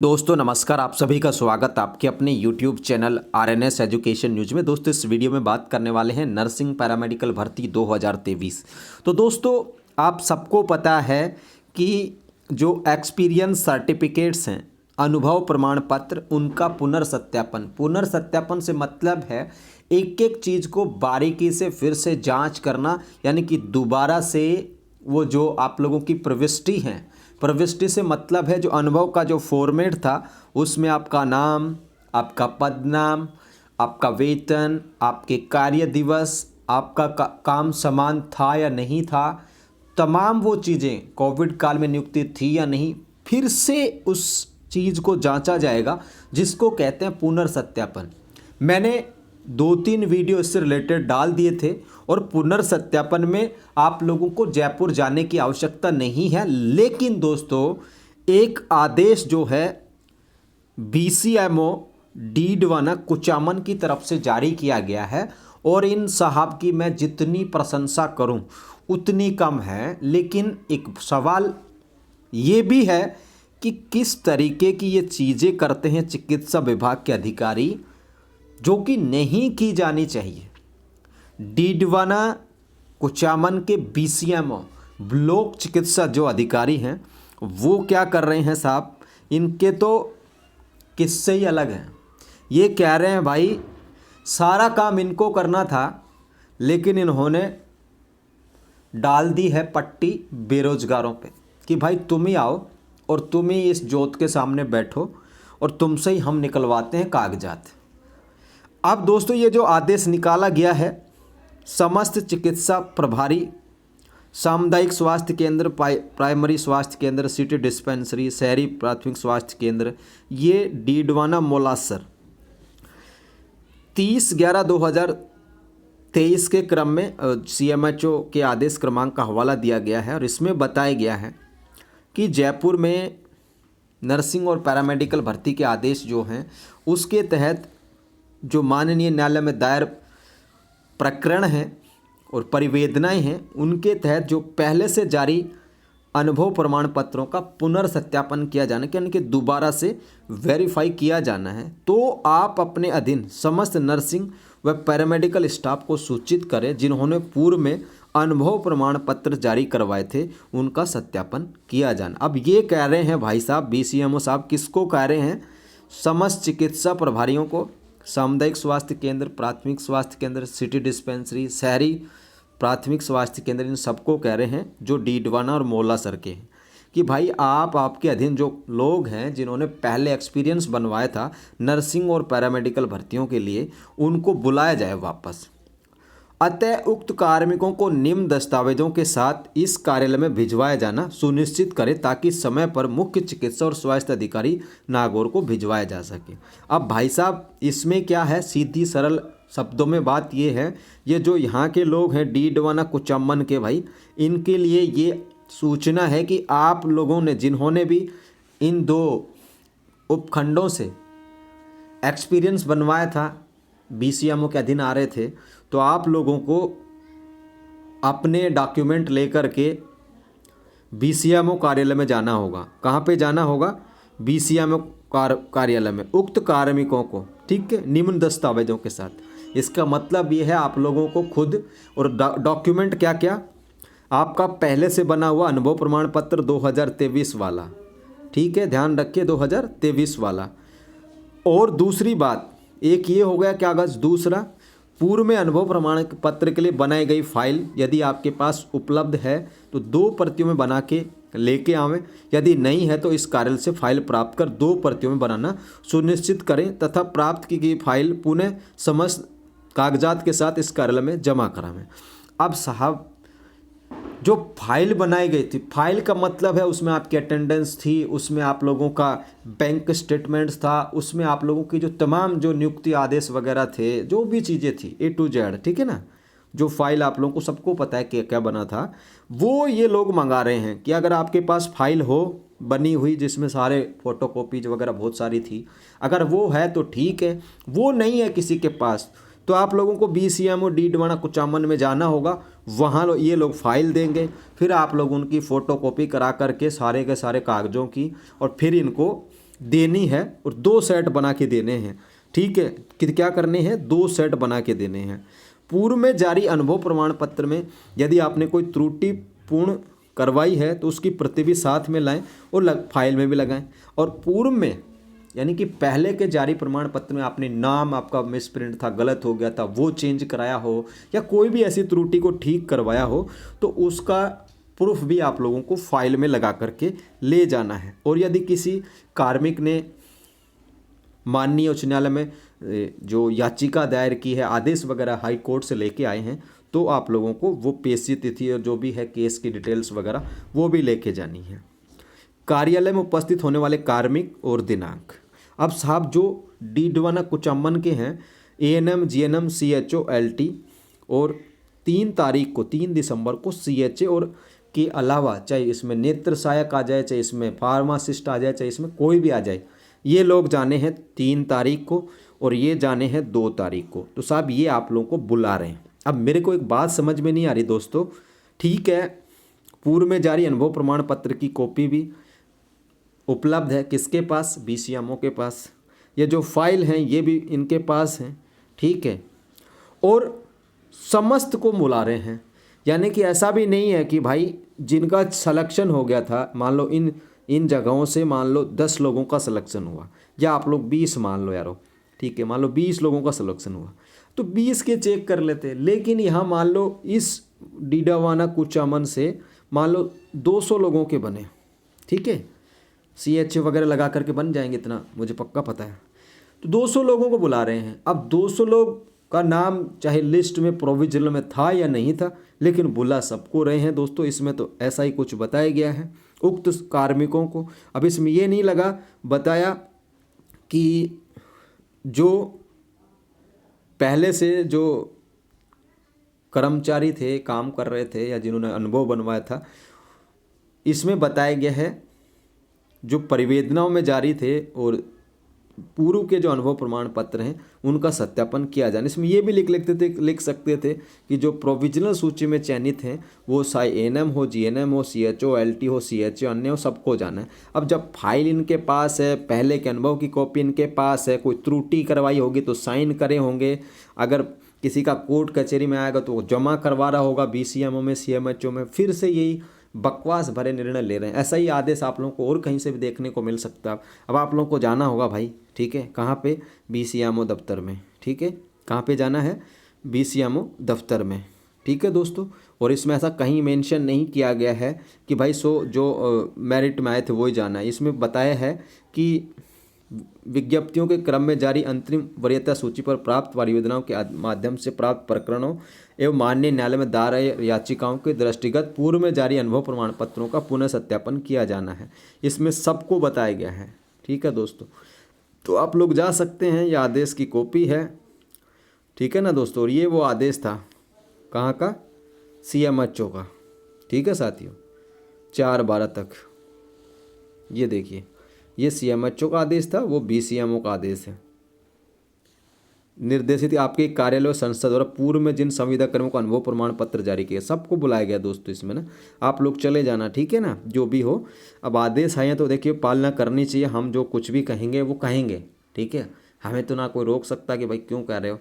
दोस्तों नमस्कार, आप सभी का स्वागत आपके अपने YouTube channel RNS education news में। दोस्तों इस वीडियो में बात करने वाले हैं नर्सिंग पैरामेडिकल भर्ती 2023। तो दोस्तों आप सबको पता है कि जो एक्सपीरियंस सर्टिफिकेट्स हैं, अनुभव प्रमाण पत्र, उनका पुनर्सत्यापन से मतलब है एक एक चीज़ को बारीकी से फिर से जांच करना, यानी कि दोबारा से वो जो आप लोगों की प्रविष्टि हैं, प्रविष्टि से मतलब है जो अनुभव का जो फॉर्मेट था उसमें आपका नाम, आपका पद नाम, आपका वेतन, आपके कार्य दिवस, आपका काम समान था या नहीं था, तमाम वो चीज़ें, कोविड काल में नियुक्ति थी या नहीं, फिर से उस चीज़ को जांचा जाएगा जिसको कहते हैं पुनर्सत्यापन। मैंने 2-3 वीडियो इससे रिलेटेड डाल दिए थे और पुनर्सत्यापन में आप लोगों को जयपुर जाने की आवश्यकता नहीं है। लेकिन दोस्तों एक आदेश जो है BCMO डीडवाना कुचामन की तरफ से जारी किया गया है और इन साहब की मैं जितनी प्रशंसा करूं उतनी कम है। लेकिन एक सवाल ये भी है कि किस तरीके की ये चीज़ें करते हैं चिकित्सा विभाग के अधिकारी, जो कि नहीं की जानी चाहिए। डीडवाना कुचामन के BCMO ब्लॉक चिकित्सा जो अधिकारी हैं वो क्या कर रहे हैं साहब, इनके तो किस्से ही अलग हैं। ये कह रहे हैं भाई सारा काम इनको करना था, लेकिन इन्होंने डाल दी है पट्टी बेरोजगारों पे कि भाई तुम ही आओ और तुम ही इस जोत के सामने बैठो और तुमसे ही हम निकलवाते हैं कागजात। अब दोस्तों ये जो आदेश निकाला गया है, समस्त चिकित्सा प्रभारी, सामुदायिक स्वास्थ्य केंद्र, प्राइमरी स्वास्थ्य केंद्र, सिटी डिस्पेंसरी, शहरी प्राथमिक स्वास्थ्य केंद्र, ये डीडवाना मोलासर 30/11/2023 के क्रम में CMHO के आदेश क्रमांक का हवाला दिया गया है और इसमें बताया गया है कि जयपुर में नर्सिंग और पैरामेडिकल भर्ती के आदेश जो हैं उसके तहत जो माननीय न्यायालय में दायर प्रकरण हैं और परिवेदनाएं हैं, उनके तहत जो पहले से जारी अनुभव प्रमाण पत्रों का पुनर्सत्यापन किया जाना, यानी कि दोबारा से वेरीफाई किया जाना है। तो आप अपने अधीन समस्त नर्सिंग व पैरामेडिकल स्टाफ को सूचित करें जिन्होंने पूर्व में अनुभव प्रमाण पत्र जारी करवाए थे, उनका सत्यापन किया जाना। अब ये कह रहे हैं भाई साहब BCMO साहब, किसको कह रहे हैं? समस्त चिकित्सा प्रभारियों को, सामुदायिक स्वास्थ्य केंद्र, प्राथमिक स्वास्थ्य केंद्र, सिटी डिस्पेंसरी, शहरी प्राथमिक स्वास्थ्य केंद्र, इन सबको कह रहे हैं जो डीडवाना और मोलासर के हैं कि भाई आपके अधीन जो लोग हैं जिन्होंने पहले एक्सपीरियंस बनवाया था नर्सिंग और पैरामेडिकल भर्तियों के लिए, उनको बुलाया जाए वापस। अतः उक्त कार्मिकों को निम्न दस्तावेजों के साथ इस कार्यालय में भिजवाया जाना सुनिश्चित करें ताकि समय पर मुख्य चिकित्सा और स्वास्थ्य अधिकारी नागौर को भिजवाया जा सके। अब भाई साहब इसमें क्या है, सीधी सरल शब्दों में बात ये है, ये जो यहाँ के लोग हैं डीडवाना कुचामन के भाई, इनके लिए ये सूचना है कि आप लोगों ने जिन्होंने भी इन 2 उपखंडों से एक्सपीरियंस बनवाया था, BCMO के अधीन आ रहे थे, तो आप लोगों को अपने डॉक्यूमेंट लेकर के BCMO कार्यालय में जाना होगा। कहाँ पे जाना होगा? BCMO कार्यालय में उक्त कार्मिकों को, ठीक है, निम्न दस्तावेजों के साथ। इसका मतलब ये है आप लोगों को खुद और डॉक्यूमेंट क्या क्या, आपका पहले से बना हुआ अनुभव प्रमाण पत्र 2023 वाला, ठीक है, ध्यान रखिए 2023 वाला। और दूसरी बात, एक ये हो गया कागज, दूसरा पूर्व में अनुभव प्रमाण पत्र के लिए बनाई गई फाइल यदि आपके पास उपलब्ध है तो 2 प्रतियों में बना के लेके आवें, यदि नहीं है तो इस कार्यालय से फाइल प्राप्त कर 2 प्रतियों में बनाना सुनिश्चित करें तथा प्राप्त की गई फाइल पुनः समस्त कागजात के साथ इस कार्यालय में जमा करावें। अब साहब जो फाइल बनाई गई थी, फाइल का मतलब है उसमें आपकी अटेंडेंस थी, उसमें आप लोगों का बैंक स्टेटमेंट्स था, उसमें आप लोगों की जो तमाम जो नियुक्ति आदेश वगैरह थे, जो भी चीज़ें थी A to Z, ठीक है ना, जो फाइल आप लोगों को सबको पता है कि क्या बना था, वो ये लोग मंगा रहे हैं कि अगर आपके पास फाइल हो बनी हुई जिसमें सारे फोटोकॉपीज वगैरह बहुत सारी थी, अगर वो है तो ठीक है, वो नहीं है किसी के पास तो आप लोगों को BCMO डीडवाना कुचामन में जाना होगा, वहाँ ये लोग फाइल देंगे, फिर आप लोग उनकी फ़ोटोकॉपी करा करके सारे के सारे कागज़ों की और फिर इनको देनी है और 2 सेट बना के देने हैं। ठीक है, कि क्या करने हैं, 2 सेट बना के देने हैं। पूर्व में जारी अनुभव प्रमाण पत्र में यदि आपने कोई त्रुटिपूर्ण करवाई है तो उसकी प्रति भी साथ में लाएं और फाइल में भी लगाएं। और पूर्व में यानी कि पहले के जारी प्रमाण पत्र में आपने नाम आपका मिसप्रिंट था, गलत हो गया था, वो चेंज कराया हो या कोई भी ऐसी त्रुटि को ठीक करवाया हो तो उसका प्रूफ भी आप लोगों को फाइल में लगा करके ले जाना है। और यदि किसी कार्मिक ने माननीय उच्च न्यायालय में जो याचिका दायर की है, आदेश वगैरह हाई कोर्ट से लेके आए हैं, तो आप लोगों को वो पेशी तिथि और जो भी है केस की डिटेल्स वगैरह वो भी लेके जानी है। कार्यालय में उपस्थित होने वाले कार्मिक और दिनांक। अब साहब जो डीडवाना कुचामन के हैं, एएनएम, जीएनएम, सीएचओ, एलटी और 3 तारीख को 3 दिसंबर को सीएचए और के अलावा चाहे इसमें नेत्र सहायक आ जाए, चाहे इसमें फार्मासिस्ट आ जाए, चाहे इसमें कोई भी आ जाए, ये लोग जाने हैं 3 तारीख को और ये जाने हैं 2 तारीख को। तो साहब ये आप लोगों को बुला रहे हैं। अब मेरे को एक बात समझ में नहीं आ रही दोस्तों, ठीक है, पूर्व में जारी अनुभव प्रमाण पत्र की कॉपी भी उपलब्ध है किसके पास, बीसीएमओ के पास। ये जो फाइल हैं ये भी इनके पास हैं, ठीक है। और समस्त को बुला रहे हैं, यानी कि ऐसा भी नहीं है कि भाई जिनका सिलेक्शन हो गया था, मान लो इन जगहों से मान लो 10 लोगों का सिलेक्शन हुआ या आप लोग 20 मान लो यारो, ठीक है, मान लो 20 लोगों का सिलेक्शन हुआ तो 20 के चेक कर लेते। लेकिन यहाँ मान लो इस डीडवाना कुचामन से मान लो 200 लोगों के बने, ठीक है, सीएचए वगैरह लगा करके बन जाएंगे, इतना मुझे पक्का पता है। तो 200 लोगों को बुला रहे हैं। अब 200 लोग का नाम चाहे लिस्ट में प्रोविजनल में था या नहीं था, लेकिन बुला सबको रहे हैं दोस्तों। इसमें तो ऐसा ही कुछ बताया गया है उक्त कार्मिकों को। अब इसमें ये नहीं लगा बताया कि जो पहले से जो कर्मचारी थे, काम कर रहे थे या जिन्होंने अनुभव बनवाया था, इसमें बताया गया है जो परिवेदनाओं में जारी थे और पूर्व के जो अनुभव प्रमाण पत्र हैं उनका सत्यापन किया जाए। इसमें ये भी लिख सकते थे कि जो प्रोविजनल सूची में चयनित हैं वो चाहे एएनएम हो, जीएनएम हो, सीएचओ, एलटी हो, सीएचओ, अन्य हो, सबको जाना है। अब जब फाइल इनके पास है, पहले के अनुभव की कॉपी इनके पास है, कोई त्रुटि करवाई होगी तो साइन करे होंगे, अगर किसी का कोर्ट कचहरी में आएगा तो वो जमा करवा रहा होगा बीसीएमओ में, सीएमएचओ में, फिर से यही बकवास भरे निर्णय ले रहे हैं। ऐसा ही आदेश आप लोगों को और कहीं से भी देखने को मिल सकता है। अब आप लोगों को जाना होगा भाई, ठीक है, कहाँ पे, बीसीएमओ दफ्तर में, ठीक है, कहाँ पे जाना है, बीसीएमओ दफ्तर में, ठीक है दोस्तों। और इसमें ऐसा कहीं मेंशन नहीं किया गया है कि भाई जो मेरिट में आए थे वही जाना है। इसमें बताया है कि विज्ञप्तियों के क्रम में जारी अंतरिम वरीयता सूची पर प्राप्त परियोजनाओं के माध्यम से प्राप्त प्रकरणों एवं माननीय न्यायालय में दायर याचिकाओं के दृष्टिगत पूर्व में जारी अनुभव प्रमाण पत्रों का पुनः सत्यापन किया जाना है। इसमें सबको बताया गया है, ठीक है दोस्तों। तो आप लोग जा सकते हैं, यह आदेश की कॉपी है, ठीक है ना दोस्तों। और ये वो आदेश था कहाँ का, सीएमएचओ का, ठीक है साथियों, 4/12 तक। ये देखिए, ये सीएमएचओ का आदेश था, वो बीसीएमओ का आदेश है। निर्देशित आपके कार्यालय और संस्था द्वारा पूर्व में जिन संविदा कर्मियों को अनुभव प्रमाण पत्र जारी किया, सबको बुलाया गया दोस्तों। इसमें ना आप लोग चले जाना, ठीक है ना, जो भी हो। अब आदेश आए हैं तो देखिए पालना करनी चाहिए। हम जो कुछ भी कहेंगे वो कहेंगे, ठीक है, हमें तो ना कोई रोक सकता कि भाई क्यों कह रहे हो,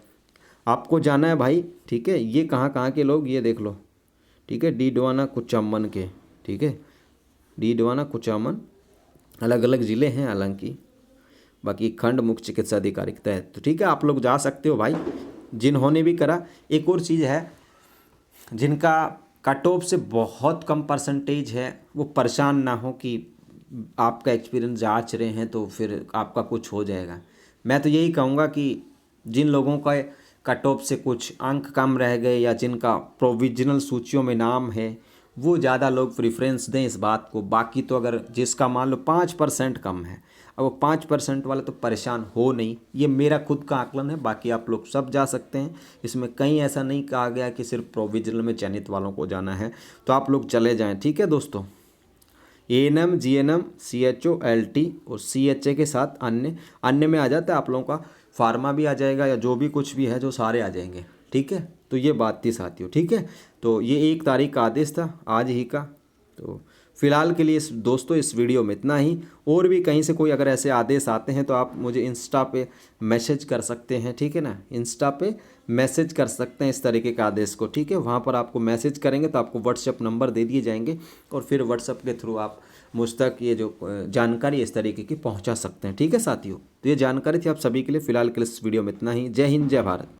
आपको जाना है भाई, ठीक है। ये कहाँ कहाँ के लोग, ये देख लो, ठीक है, डीडवाना कुचामन के, ठीक है, डीडवाना कुचामन, अलग अलग ज़िले हैं हालांकि, बाकी खंड मुख्य चिकित्सा अधिकारी के तहत। तो ठीक है, आप लोग जा सकते हो भाई, जिन्होंने भी करा। एक और चीज़ है, जिनका कट ऑफ से बहुत कम परसेंटेज है वो परेशान ना हो कि आपका एक्सपीरियंस जांच रहे हैं तो फिर आपका कुछ हो जाएगा। मैं तो यही कहूँगा कि जिन लोगों का कट ऑफ से कुछ अंक कम रह गए या जिनका प्रोविजनल सूचियों में नाम है, वो ज़्यादा लोग प्रेफरेंस दें इस बात को। बाकी तो अगर जिसका मान लो 5% कम है, अब वो 5% वाला तो परेशान हो नहीं, ये मेरा खुद का आकलन है। बाकी आप लोग सब जा सकते हैं, इसमें कहीं ऐसा नहीं कहा गया कि सिर्फ प्रोविजनल में चयनित वालों को जाना है, तो आप लोग चले जाएं, ठीक है दोस्तों। एएनएम, जीएनएम, सीएचओ, एलटी और सीएचए के साथ अन्य में आ जाता है आप लोगों का फार्मा भी आ जाएगा, या जो भी कुछ भी है जो सारे आ जाएंगे, ठीक है। तो ये बात थी साथियों, ठीक है। तो ये 1 तारीख का आदेश था आज ही का, तो फ़िलहाल के लिए दोस्तों इस वीडियो में इतना ही। और भी कहीं से कोई अगर ऐसे आदेश आते हैं तो आप मुझे इंस्टा पे मैसेज कर सकते हैं, ठीक है ना। इंस्टा पे मैसेज कर सकते हैं इस तरीके का आदेश को, ठीक है। वहाँ पर आपको मैसेज करेंगे तो आपको व्हाट्सएप नंबर दे दिए जाएंगे और फिर व्हाट्सएप के थ्रू आप मुझ तक ये जो जानकारी इस तरीके की पहुँचा सकते हैं, ठीक है साथियों। तो ये जानकारी थी आप सभी के लिए। फ़िलहाल के लिए इस वीडियो में इतना ही। जय हिंद, जय भारत।